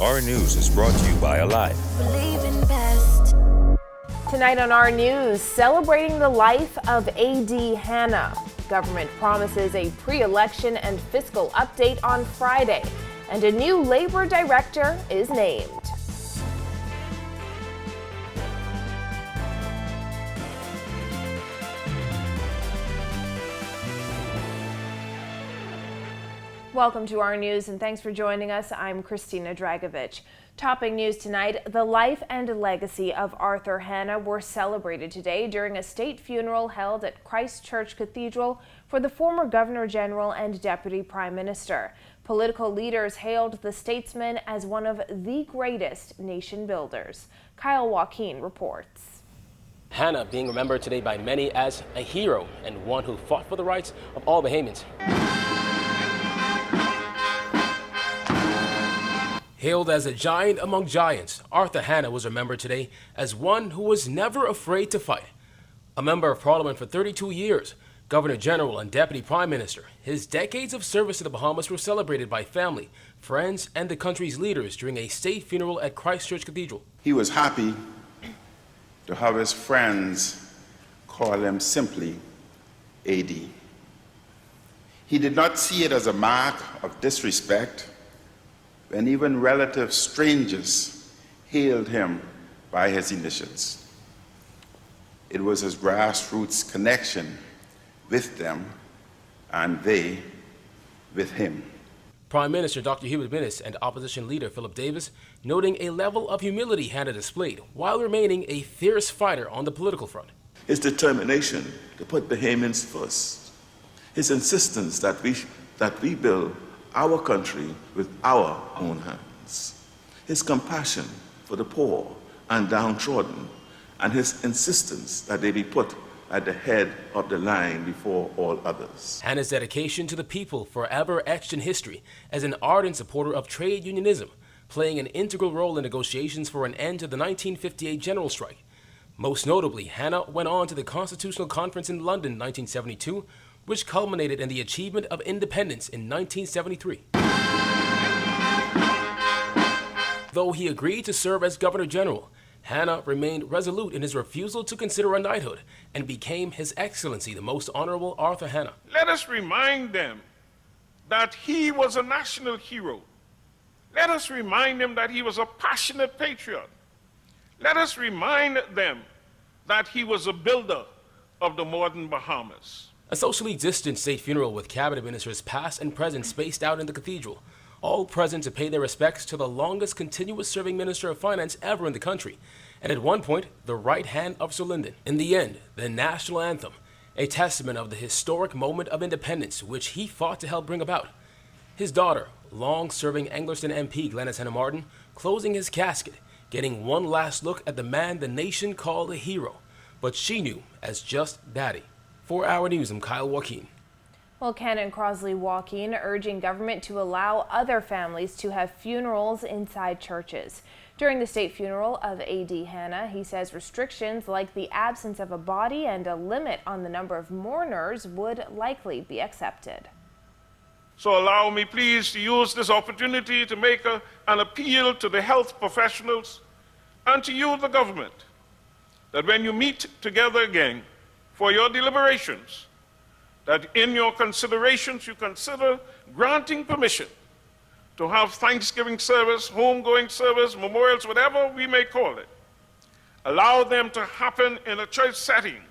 Our News is brought to you by Alive. Tonight on Our News, celebrating the life of A.D. Hannah. Government promises a pre-election and fiscal update on Friday, and a new labor director is named. Welcome to Our News, and thanks for joining us. I'm Christina Dragovich. Topping news tonight, the life and legacy of Arthur Hannah were celebrated today during a state funeral held at Christ Church Cathedral for the former Governor General and Deputy Prime Minister. Political leaders hailed the statesman as one of the greatest nation builders. Kyle Joaquin reports. Hannah being remembered today by many as a hero and one who fought for the rights of all Bahamians. Hailed as a giant among giants, Arthur Hannah was remembered today as one who was never afraid to fight. A member of Parliament for 32 years, Governor General and Deputy Prime Minister, his decades of service to the Bahamas were celebrated by family, friends, and the country's leaders during a state funeral at Christ Church Cathedral. He was happy to have his friends call him simply A.D. He did not see it as a mark of disrespect when even relative strangers hailed him by his initials. It was his grassroots connection with them and they with him. Prime Minister Dr. Hubert Minnis and opposition leader Philip Davis noting a level of humility Hannah displayed while remaining a fierce fighter on the political front. His determination to put Bahamians first, his insistence that we build our country with our own hands, his compassion for the poor and downtrodden, and his insistence that they be put at the head of the line before all others. Hannah's dedication to the people forever etched in history as an ardent supporter of trade unionism, playing an integral role in negotiations for an end to the 1958 general strike. Most notably, Hannah went on to the Constitutional Conference in London in 1972, which culminated in the achievement of independence in 1973. Though he agreed to serve as Governor General, Hannah remained resolute in his refusal to consider a knighthood and became His Excellency the Most Honorable Arthur Hannah. Let us remind them that he was a national hero. Let us remind them that he was a passionate patriot. Let us remind them that he was a builder of the modern Bahamas. A socially distant state funeral with cabinet ministers past and present spaced out in the cathedral, all present to pay their respects to the longest continuous serving Minister of Finance ever in the country, and at one point, the right hand of Sir Lyndon. In the end, the national anthem, a testament of the historic moment of independence which he fought to help bring about. His daughter, long-serving Anglerston MP Glenys Hannah Martin, closing his casket, getting one last look at the man the nation called a hero, but she knew as just Daddy. For Our News, I'm Kyle Joaquin. Well, Ken and Crosley Joaquin urging government to allow other families to have funerals inside churches. During the state funeral of A.D. Hannah, he says restrictions like the absence of a body and a limit on the number of mourners would likely be accepted. So allow me please to use this opportunity to make an appeal to the health professionals and to you, the government, that when you meet together again for your deliberations, that in your considerations you consider granting permission to have Thanksgiving service, homegoing service, memorials, whatever we may call it. Allow them to happen in a church setting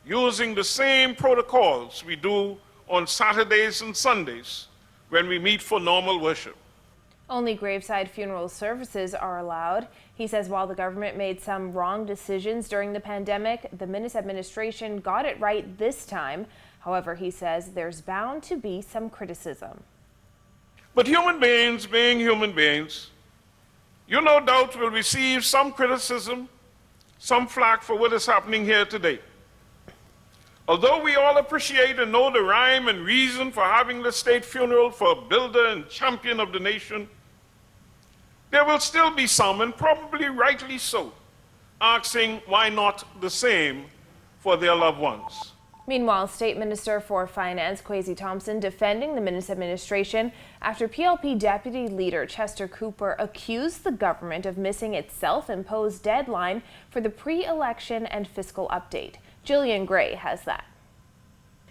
using the same protocols we do on Saturdays and Sundays when we meet for normal worship. Only graveside funeral services are allowed. He says while the government made some wrong decisions during the pandemic, the Minnis administration got it right this time. However, he says there's bound to be some criticism. But human beings, being human beings, you no doubt will receive some criticism, some flack for what is happening here today. Although we all appreciate and know the rhyme and reason for having the state funeral for a builder and champion of the nation, there will still be some, and probably rightly so, asking why not the same for their loved ones. Meanwhile, State Minister for Finance Kwesi Thompson defending the Minnis administration after PLP Deputy Leader Chester Cooper accused the government of missing its self-imposed deadline for the pre-election and fiscal update. Jillian Gray has that.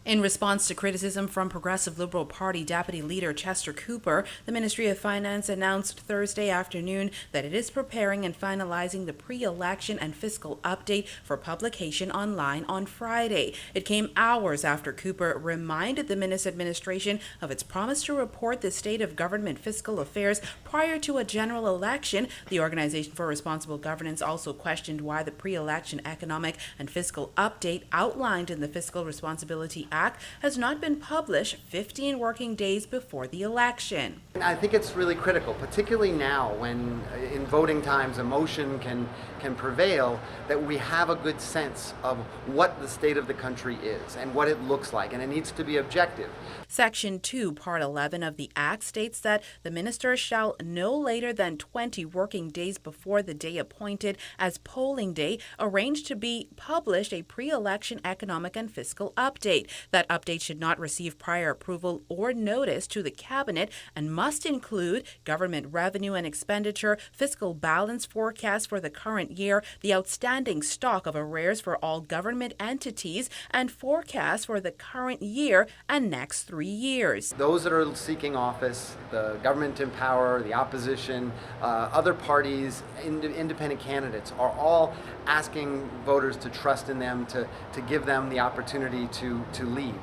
In response to criticism from Progressive Liberal Party Deputy Leader Chester Cooper, the Ministry of Finance announced Thursday afternoon that it is preparing and finalizing the pre-election and fiscal update for publication online on Friday. It came hours after Cooper reminded the Minnis administration of its promise to report the state of government fiscal affairs prior to a general election. The Organization for Responsible Governance also questioned why the pre-election economic and fiscal update outlined in the Fiscal Responsibility Act has not been published 15 working days before the election. I think it's really critical, particularly now when in voting times emotion can prevail, that we have a good sense of what the state of the country is and what it looks like, and it needs to be objective. Section 2, Part 11 of the Act states that the minister shall no later than 20 working days before the day appointed as polling day arrange to be published a pre-election economic and fiscal update. That update should not receive prior approval or notice to the cabinet and must include government revenue and expenditure, fiscal balance forecast for the current year, the outstanding stock of arrears for all government entities, and forecast for the current year and next 3 years. Those that are seeking office, the government in power, the opposition, other parties, independent candidates, are all asking voters to trust in them, to give them the opportunity to lead.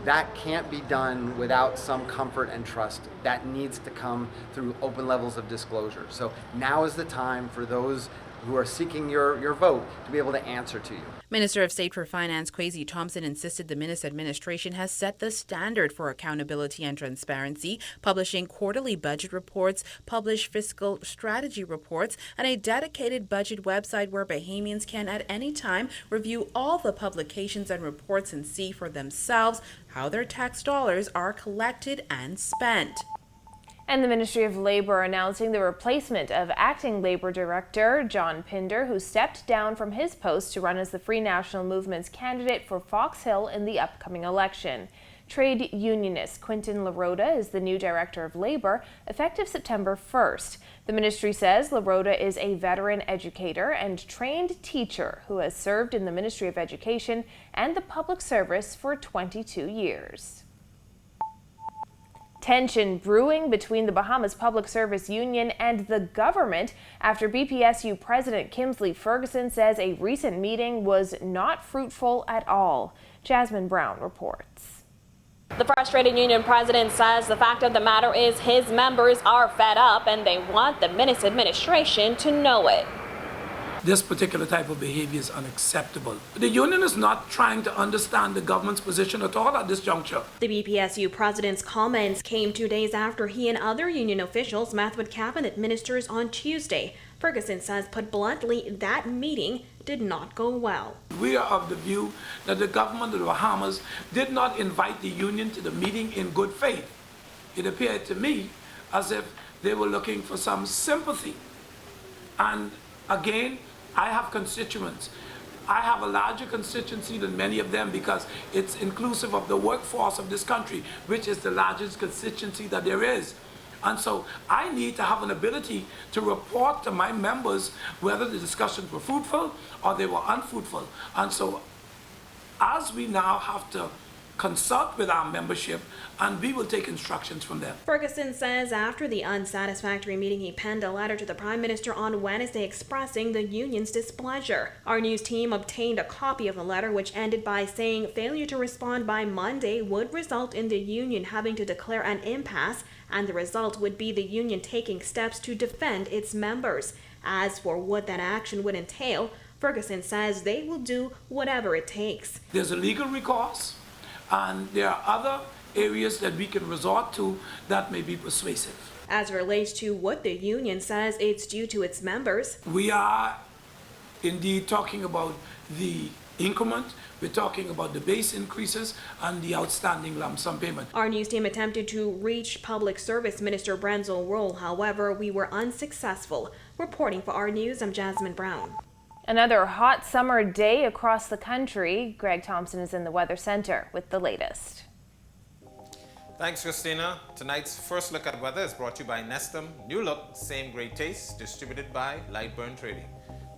That can't be done without some comfort and trust. That needs to come through open levels of disclosure. So now is the time for those who are seeking your vote to be able to answer to you. Minister of State for Finance Kwesi Thompson insisted the Minnis administration has set the standard for accountability and transparency, publishing quarterly budget reports, publish fiscal strategy reports, and a dedicated budget website where Bahamians can at any time review all the publications and reports and see for themselves how their tax dollars are collected and spent. And the Ministry of Labor announcing the replacement of Acting Labor Director John Pinder, who stepped down from his post to run as the Free National Movement's candidate for Fox Hill in the upcoming election. Trade unionist Quentin Lorota is the new Director of Labor, effective September 1st. The ministry says Lorota is a veteran educator and trained teacher who has served in the Ministry of Education and the Public Service for 22 years. Tension brewing between the Bahamas Public Service Union and the government after BPSU President Kimsley Ferguson says a recent meeting was not fruitful at all. Jasmine Brown reports. The frustrated union president says the fact of the matter is his members are fed up and they want the Minnis administration to know it. This particular type of behavior is unacceptable. The union is not trying to understand the government's position at all at this juncture. The BPSU president's comments came 2 days after he and other union officials met with cabinet ministers on Tuesday. Ferguson says, put bluntly, that meeting did not go well. We are of the view that the government of the Bahamas did not invite the union to the meeting in good faith. It appeared to me as if they were looking for some sympathy. And again, I have constituents. I have a larger constituency than many of them because it's inclusive of the workforce of this country, which is the largest constituency that there is. And so I need to have an ability to report to my members whether the discussions were fruitful or they were unfruitful. And so as we now have to consult with our membership, and we will take instructions from them. Ferguson says after the unsatisfactory meeting, he penned a letter to the Prime Minister on Wednesday expressing the union's displeasure. Our news team obtained a copy of the letter, which ended by saying failure to respond by Monday would result in the union having to declare an impasse, and the result would be the union taking steps to defend its members. As for what that action would entail, Ferguson says they will do whatever it takes. There's a legal recourse, and there are other areas that we can resort to that may be persuasive. As it relates to what the union says it's due to its members, we are indeed talking about the increment, we're talking about the base increases and the outstanding lump sum payment. Our news team attempted to reach Public Service Minister Brenzel Roll. However, we were unsuccessful. Reporting for our news, I'm Jasmine Brown. Another hot summer day across the country. Greg Thompson is in the Weather Center with the latest. Thanks, Christina. Tonight's first look at weather is brought to you by Nestum. New look, same great taste, distributed by Lightburn Trading.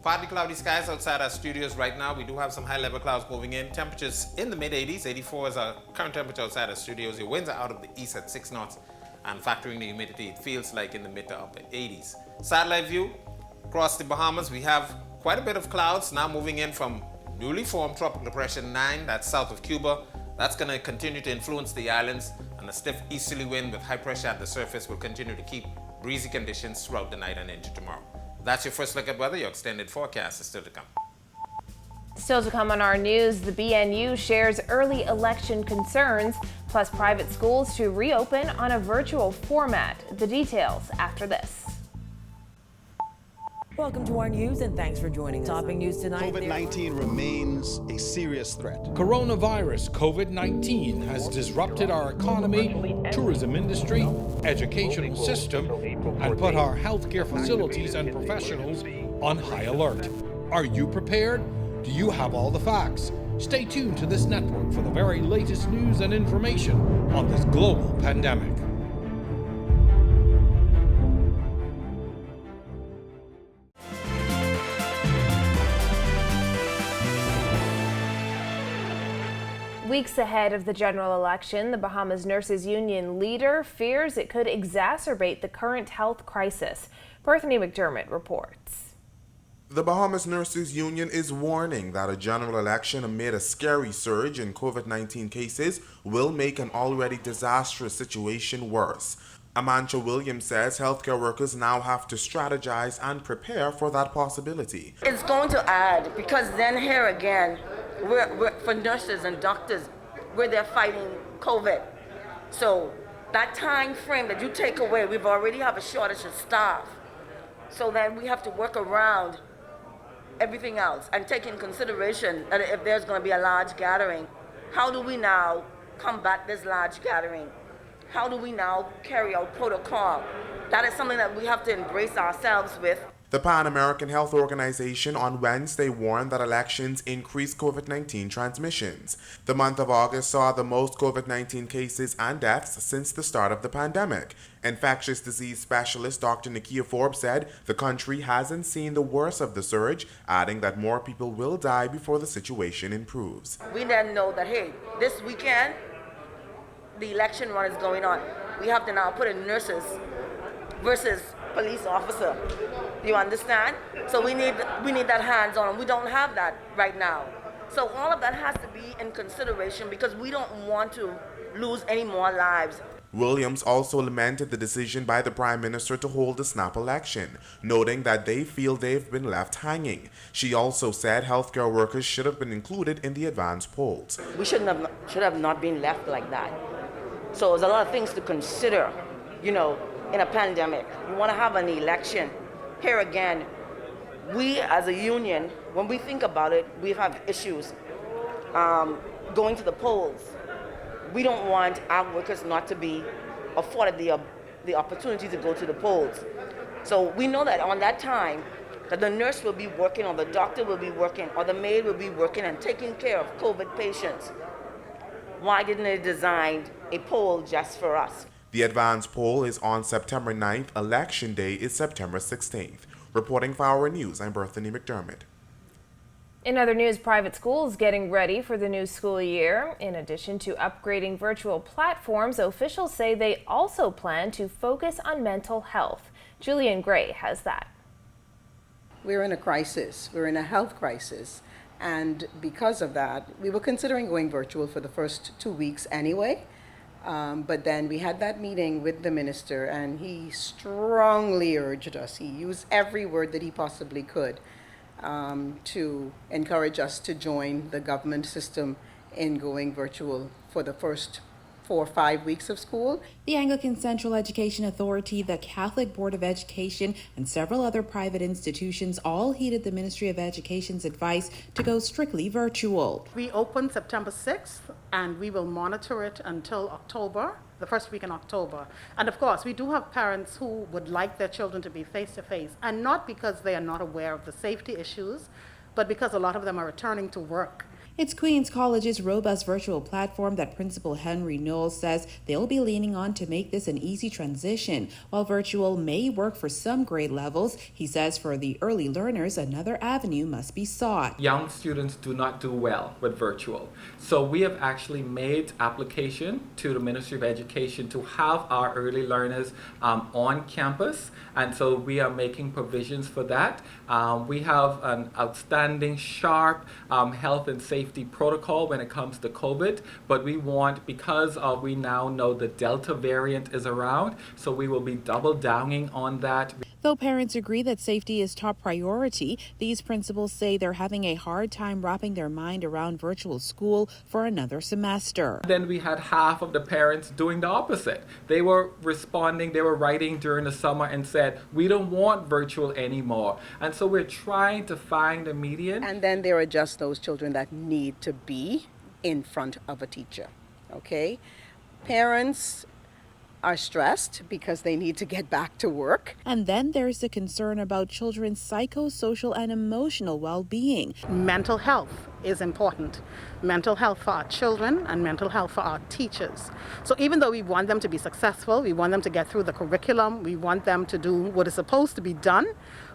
Partly cloudy skies outside our studios right now. We do have some high-level clouds moving in. Temperatures in the mid-80s. 84 is our current temperature outside our studios. Your winds are out of the east at 6 knots. And factoring the humidity, it feels like in the mid to upper 80s. Satellite view across the Bahamas, we have quite a bit of clouds now moving in from newly formed Tropical Depression 9, that's south of Cuba. That's going to continue to influence the islands, and a stiff easterly wind with high pressure at the surface will continue to keep breezy conditions throughout the night and into tomorrow. That's your first look at weather. Your extended forecast is still to come. Still to come on our news, the BNU shares early election concerns, plus private schools to reopen on a virtual format. The details after this. Welcome to our news and thanks for joining us. Topping news tonight. COVID-19 remains a serious threat. Coronavirus COVID-19 has disrupted our economy, tourism industry, educational system, and put our healthcare facilities and professionals on high alert. Are you prepared? Do you have all the facts? Stay tuned to this network for the very latest news and information on this global pandemic. Weeks ahead of the general election, the Bahamas Nurses Union leader fears it could exacerbate the current health crisis. Bethany McDermott reports. The Bahamas Nurses Union is warning that a general election amid a scary surge in COVID-19 cases will make an already disastrous situation worse. Amancha Williams says healthcare workers now have to strategize and prepare for that possibility. It's going to add, because then here again, we're for nurses and doctors, where they're fighting COVID. So that time frame that you take away, we've already have a shortage of staff. So then we have to work around everything else and take in consideration that if there's going to be a large gathering, how do we now combat this large gathering? How do we now carry out protocol? That is something that we have to embrace ourselves with. The Pan American Health Organization on Wednesday warned that elections increase COVID-19 transmissions. The month of August saw the most COVID-19 cases and deaths since the start of the pandemic. Infectious disease specialist Dr. Nakia Forbes said the country hasn't seen the worst of the surge, adding that more people will die before the situation improves. We then know that, hey, this weekend, the election run is going on. We have to now put in nurses versus police officer. Do you understand? So we need that hands-on. We don't have that right now. So all of that has to be in consideration because we don't want to lose any more lives. Williams also lamented the decision by the Prime Minister to hold a snap election, noting that they feel they've been left hanging. She also said healthcare workers should have been included in the advance polls. We should have not been left like that. So there's a lot of things to consider, in a pandemic. You want to have an election. Here again, we as a union, when we think about it, we have issues going to the polls. We don't want our workers not to be afforded the opportunity to go to the polls. So we know that on that time, that the nurse will be working, or the doctor will be working, or the maid will be working and taking care of COVID patients. Why didn't they design a poll just for us? The advance poll is on September 9th. Election day is September 16th. Reporting for Our News, I'm Bethany McDermott. In other news, private schools getting ready for the new school year. In addition to upgrading virtual platforms, officials say they also plan to focus on mental health. Julian Gray has that. We're in a crisis. We're in a health crisis. And because of that, we were considering going virtual for the first 2 weeks anyway. But then we had that meeting with the minister, and he strongly urged us. He used every word that he possibly could to encourage us to join the government system in going virtual for the first 4 or 5 weeks of school. The Anglican Central Education Authority, the Catholic Board of Education, and several other private institutions all heeded the Ministry of Education's advice to go strictly virtual. We open September 6th, and we will monitor it until October, the first week in October. And of course, we do have parents who would like their children to be face-to-face, and not because they are not aware of the safety issues, but because a lot of them are returning to work. It's Queens College's robust virtual platform that Principal Henry Knowles says they'll be leaning on to make this an easy transition. While virtual may work for some grade levels, he says for the early learners, another avenue must be sought. Young students do not do well with virtual. So we have actually made application to the Ministry of Education to have our early learners on campus. And so we are making provisions for that. We have an outstanding, sharp health and safety protocol when it comes to COVID, but we want, because we now know the Delta variant is around, so we will be double downing on that. Though parents agree that safety is top priority, these principals say they're having a hard time wrapping their mind around virtual school for another semester. Then we had half of the parents doing the opposite. They were responding, they were writing during the summer and said, we don't want virtual anymore. And so we're trying to find a median. And then there are just those children that need to be in front of a teacher, okay? Parents are stressed because they need to get back to work. And then there's the concern about children's psychosocial and emotional well-being. Mental health is important. Mental health for our children and mental health for our teachers. So even though we want them to be successful, we want them to get through the curriculum, we want them to do what is supposed to be done,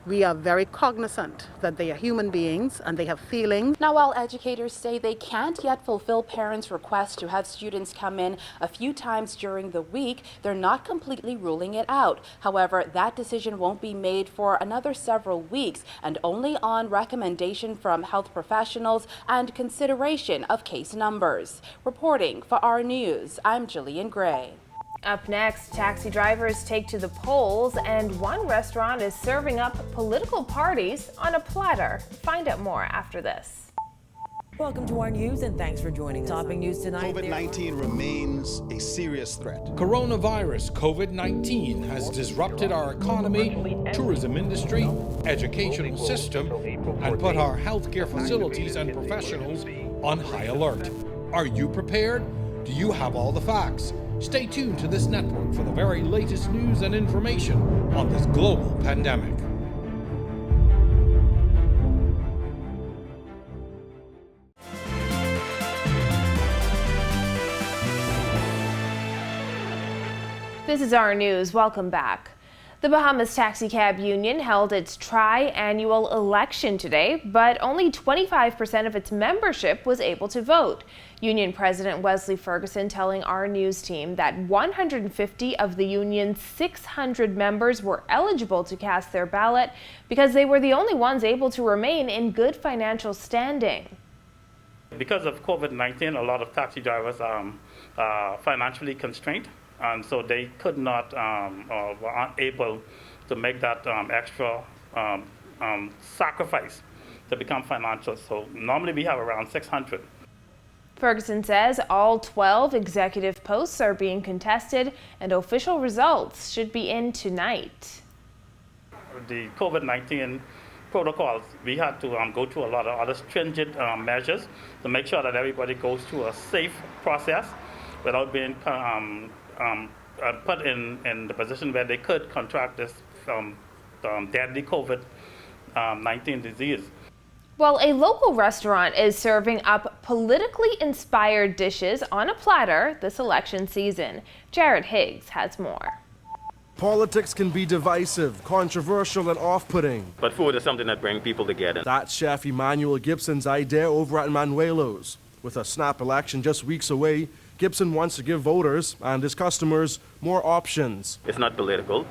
we are very cognizant that they are human beings and they have feelings. Now, while educators say they can't yet fulfill parents' requests to have students come in a few times during the week, they're not completely ruling it out. However, that decision won't be made for another several weeks and only on recommendation from health professionals and consideration of case numbers. Reporting for our news, I'm Jillian Gray. Up next, taxi drivers take to the polls, and one restaurant is serving up political parties on a platter. Find out more after this. Welcome to our news and thanks for joining us. Topping news tonight. COVID-19 remains a serious threat. Coronavirus COVID-19 has disrupted our economy, tourism industry, educational system, and put our healthcare facilities and professionals on high alert. Are you prepared? Do you have all the facts? Stay tuned to this network for the very latest news and information on this global pandemic. This is our news. Welcome back. The Bahamas Taxicab Union held its tri-annual election today, but only 25% of its membership was able to vote. Union President Wesley Ferguson telling our news team that 150 of the union's 600 members were eligible to cast their ballot because they were the only ones able to remain in good financial standing. Because of COVID-19, a lot of taxi drivers are financially constrained. And so they could not or were unable to make that extra sacrifice to become financial. So normally we have around 600. Ferguson says all 12 executive posts are being contested and official results should be in tonight. The COVID-19 protocols, we had to go through a lot of other stringent measures to make sure that everybody goes through a safe process without being put in the position where they could contract this deadly COVID-19 disease. Well, a local restaurant is serving up politically inspired dishes on a platter this election season. Jared Higgs has more. Politics can be divisive, controversial, and off-putting. But food is something that brings people together. That's Chef Emmanuel Gibson's idea over at Manuelo's. With a snap election just weeks away, Gibson wants to give voters and his customers more options. It's not political.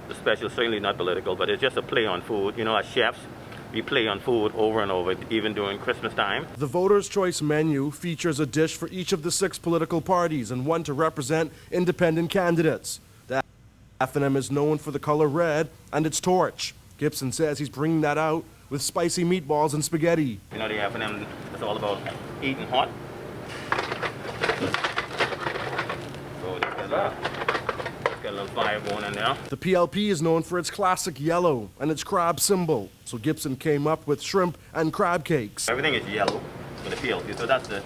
The special is certainly not political, but it's just a play on food. You know, as chefs, we play on food over and over, even during Christmas time. The Voters' Choice menu features a dish for each of the 6 political parties and one to represent independent candidates. The F&M is known for the color red and its torch. Gibson says he's bringing that out with spicy meatballs and spaghetti. You know, the F&M is all about eating hot. So get a little fire going in there. The PLP is known for its classic yellow and its crab symbol, so Gibson came up with shrimp and crab cakes. Everything is yellow for the PLP, so that's the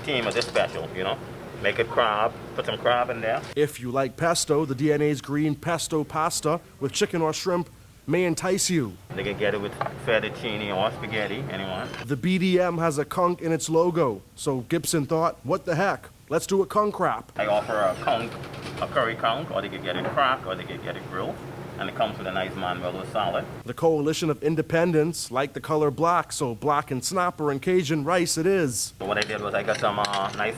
theme of this special, you know. Make it crab, put some crab in there. If you like pesto, the DNA's green pesto pasta with chicken or shrimp may entice you. They can get it with fettuccine or spaghetti, anyone. The BDM has a conch in its logo, so Gibson thought, what the heck? Let's do a conch wrap. I offer a conch, a curry conch, or they could get it cracked, or they could get it grilled. And it comes with a nice Manuelo salad. The Coalition of Independents like the color black, so black and snapper and Cajun rice it is. So what I did was I got some nice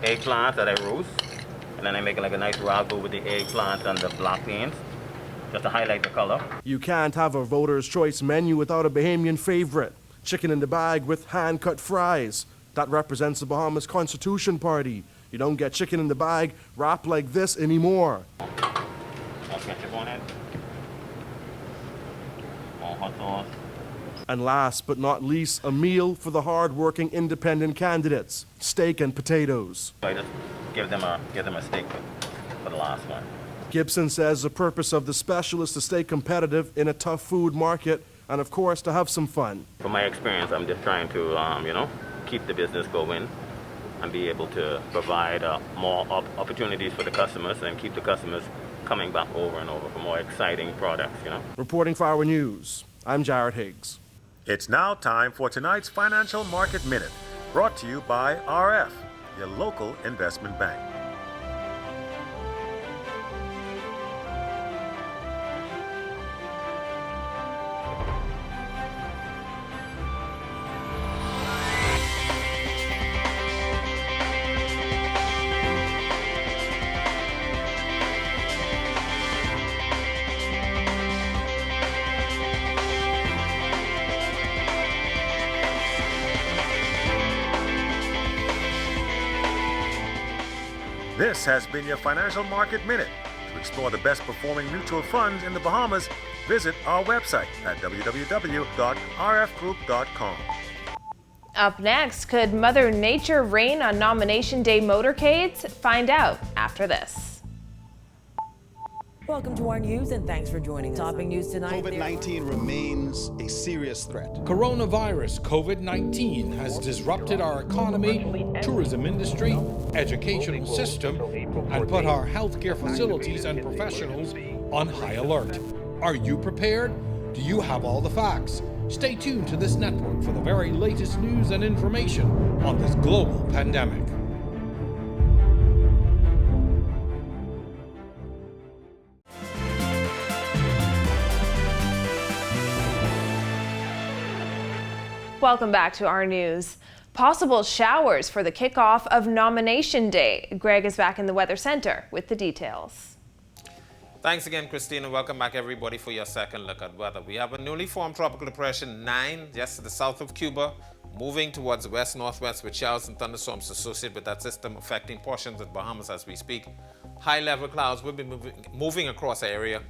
eggplants that I roast, and then I make like a nice ragu with the eggplants and the black beans, just to highlight the color. You can't have a voter's choice menu without a Bahamian favorite. Chicken in the bag with hand-cut fries. That represents the Bahamas Constitution Party. You don't get chicken in the bag wrapped like this anymore. Ketchup on it. Hot sauce. And last but not least, a meal for the hard-working independent candidates, steak and potatoes. I just give them a steak for the last one. Gibson says the purpose of the special is to stay competitive in a tough food market and, of course, to have some fun. From my experience, I'm just trying to, keep the business going and be able to provide more opportunities for the customers and keep the customers coming back over and over for more exciting products, Reporting for Our News, I'm Jared Higgs. It's now time for tonight's Financial Market Minute, brought to you by RF, your local investment bank. This has been your Financial Market Minute. To explore the best performing mutual funds in the Bahamas, visit our website at www.rfgroup.com. Up next, could Mother Nature rain on nomination day motorcades? Find out after this. Welcome to our news and thanks for joining us. Topping news tonight. COVID-19 remains a serious threat. Coronavirus COVID-19 has disrupted our economy, tourism industry, educational system, and put our healthcare facilities and professionals on high alert. Are you prepared? Do you have all the facts? Stay tuned to this network for the very latest news and information on this global pandemic. Welcome back to our news. Possible showers for the kickoff of nomination day. Greg is back in the Weather Center with the details. Thanks again, Christina. Welcome back, everybody, for your second look at weather. We have a newly formed tropical depression 9 just to the south of Cuba, moving towards the west-northwest with showers and thunderstorms associated with that system affecting portions of the Bahamas as we speak. High-level clouds will be moving across the area.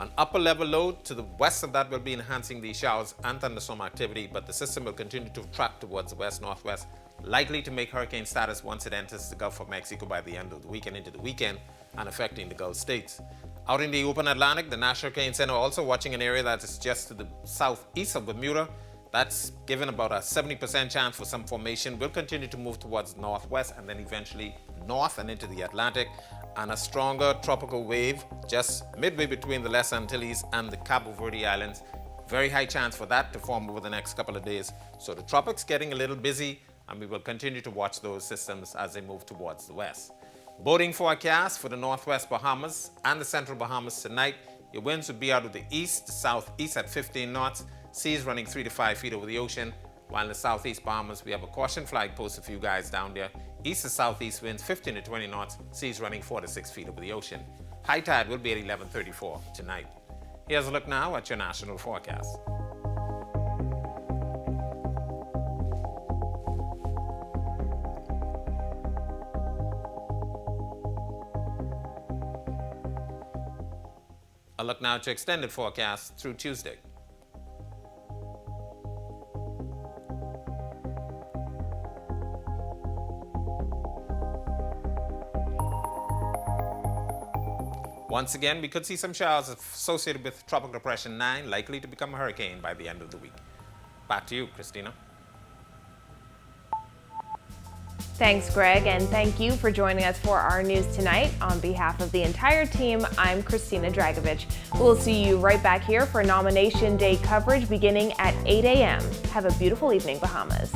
An upper-level low to the west of that will be enhancing the showers and thunderstorm activity, but the system will continue to track towards the west-northwest, likely to make hurricane status once it enters the Gulf of Mexico by the end of the week and into the weekend, and affecting the Gulf states. Out in the open Atlantic, the National Hurricane Center also watching an area that is just to the southeast of Bermuda. That's given about a 70% chance for some formation. Will continue to move towards northwest and then eventually north and into the Atlantic. And a stronger tropical wave just midway between the Les Antilles and the Cabo Verde Islands. Very high chance for that to form over the next couple of days. So the tropics getting a little busy, and we will continue to watch those systems as they move towards the west. Boating forecast for the northwest Bahamas and the central Bahamas tonight. Your winds would be out of the east to southeast at 15 knots. Seas running 3 to 5 feet over the ocean. While in the southeast Bahamas, we have a caution flag posted for you guys down there. East to southeast winds 15 to 20 knots. Seas running 4 to 6 feet over the ocean. High tide will be at 11:34 tonight. Here's a look now at your national forecast. A look now to extended forecast through Tuesday. Once again, we could see some showers associated with Tropical Depression 9, likely to become a hurricane by the end of the week. Back to you, Christina. Thanks, Greg, and thank you for joining us for our news tonight. On behalf of the entire team, I'm Christina Dragovich. We'll see you right back here for nomination day coverage beginning at 8 a.m. Have a beautiful evening, Bahamas.